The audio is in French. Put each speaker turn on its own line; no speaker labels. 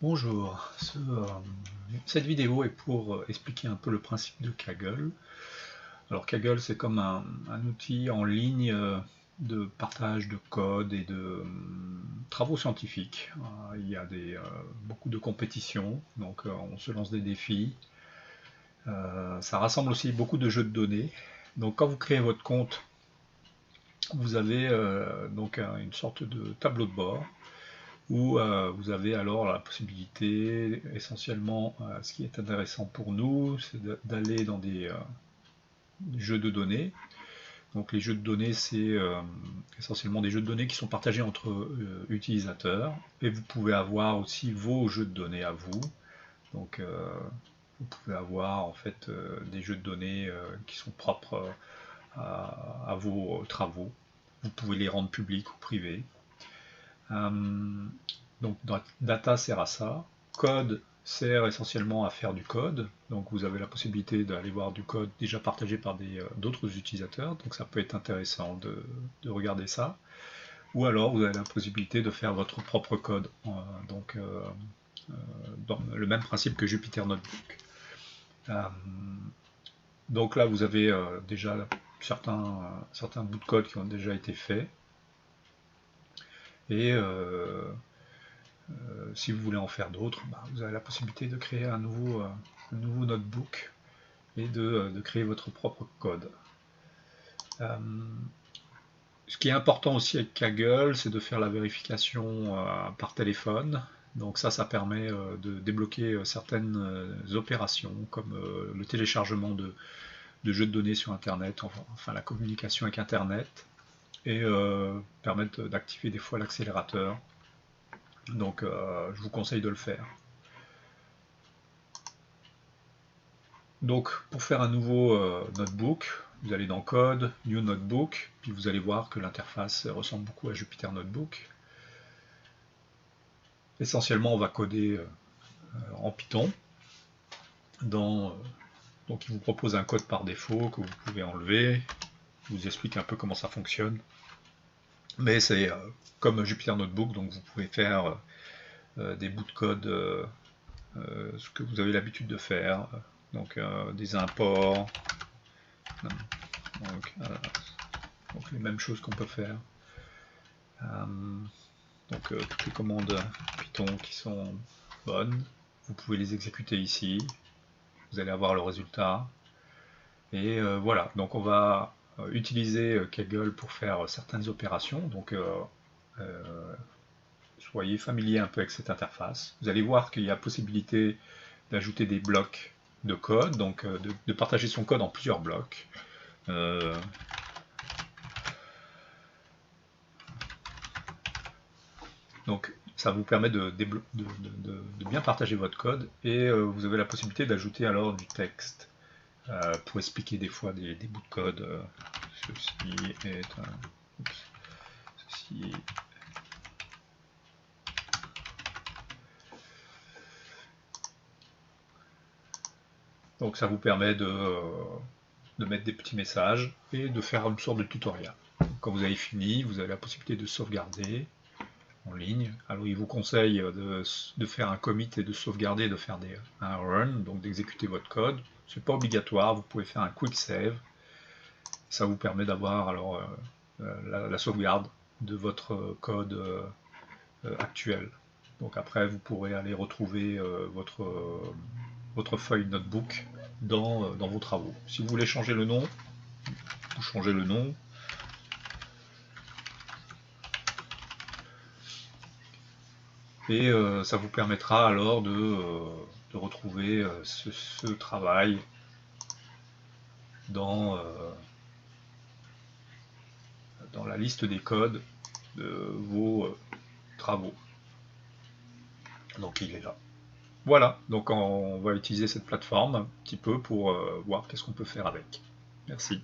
Bonjour, cette vidéo est pour expliquer un peu le principe de Kaggle. Alors Kaggle, c'est comme un outil en ligne de partage de code et de travaux scientifiques. Il y a beaucoup de compétitions, donc on se lance des défis. Ça rassemble aussi beaucoup de jeux de données. Donc quand vous créez votre compte, vous avez donc une sorte de tableau de bord où vous avez alors la possibilité, essentiellement, ce qui est intéressant pour nous, c'est d'aller dans des jeux de données. Donc les jeux de données, c'est essentiellement des jeux de données qui sont partagés entre utilisateurs, et vous pouvez avoir aussi vos jeux de données à vous. Donc vous pouvez avoir en fait des jeux de données qui sont propres à vos travaux. Vous pouvez les rendre publics ou privés. Donc data sert à ça, code sert essentiellement à faire du code, donc vous avez la possibilité d'aller voir du code déjà partagé par d'autres utilisateurs, donc ça peut être intéressant de regarder ça, ou alors vous avez la possibilité de faire votre propre code, donc dans le même principe que Jupyter Notebook. Donc là vous avez déjà certains bouts de code qui ont déjà été faits, et si vous voulez en faire d'autres, vous avez la possibilité de créer un nouveau notebook et de créer votre propre code. Ce qui est important aussi avec Kaggle, c'est de faire la vérification par téléphone. Donc ça permet de débloquer certaines opérations, comme le téléchargement de jeux de données sur Internet, enfin la communication avec Internet, et permettre d'activer des fois l'accélérateur. Donc je vous conseille de le faire. Donc pour faire un nouveau notebook, vous allez dans Code, New Notebook, puis vous allez voir que l'interface ressemble beaucoup à Jupyter Notebook. Essentiellement, on va coder en Python. Donc il vous propose un code par défaut que vous pouvez enlever. Je vous explique un peu comment ça fonctionne. Mais c'est comme Jupyter Notebook, donc vous pouvez faire des bouts de code, ce que vous avez l'habitude de faire. Donc des imports, donc les mêmes choses qu'on peut faire. Donc toutes les commandes Python qui sont bonnes, vous pouvez les exécuter ici. Vous allez avoir le résultat. Et voilà, donc on va utiliser Kaggle pour faire certaines opérations. Donc soyez familier un peu avec cette interface. Vous allez voir qu'il y a possibilité d'ajouter des blocs de code, donc de partager son code en plusieurs blocs. Donc ça vous permet de bien partager votre code, et vous avez la possibilité d'ajouter alors du texte pour expliquer des fois des bouts de code. Ceci est un... Ceci... Donc ça vous permet de mettre des petits messages et de faire une sorte de tutoriel. Quand vous avez fini, vous avez la possibilité de sauvegarder en ligne. Alors il vous conseille de faire un commit et de sauvegarder, de faire un run, donc d'exécuter votre code. C'est pas obligatoire, vous pouvez faire un quick save. Ça vous permet d'avoir alors la sauvegarde de votre code actuel. Donc après vous pourrez aller retrouver votre feuille notebook dans vos travaux. Si vous voulez changer le nom, vous changez le nom. Et ça vous permettra alors de retrouver ce travail dans la liste des codes de vos travaux. Donc il est là. Voilà, donc on va utiliser cette plateforme un petit peu pour voir qu'est-ce qu'on peut faire avec. Merci.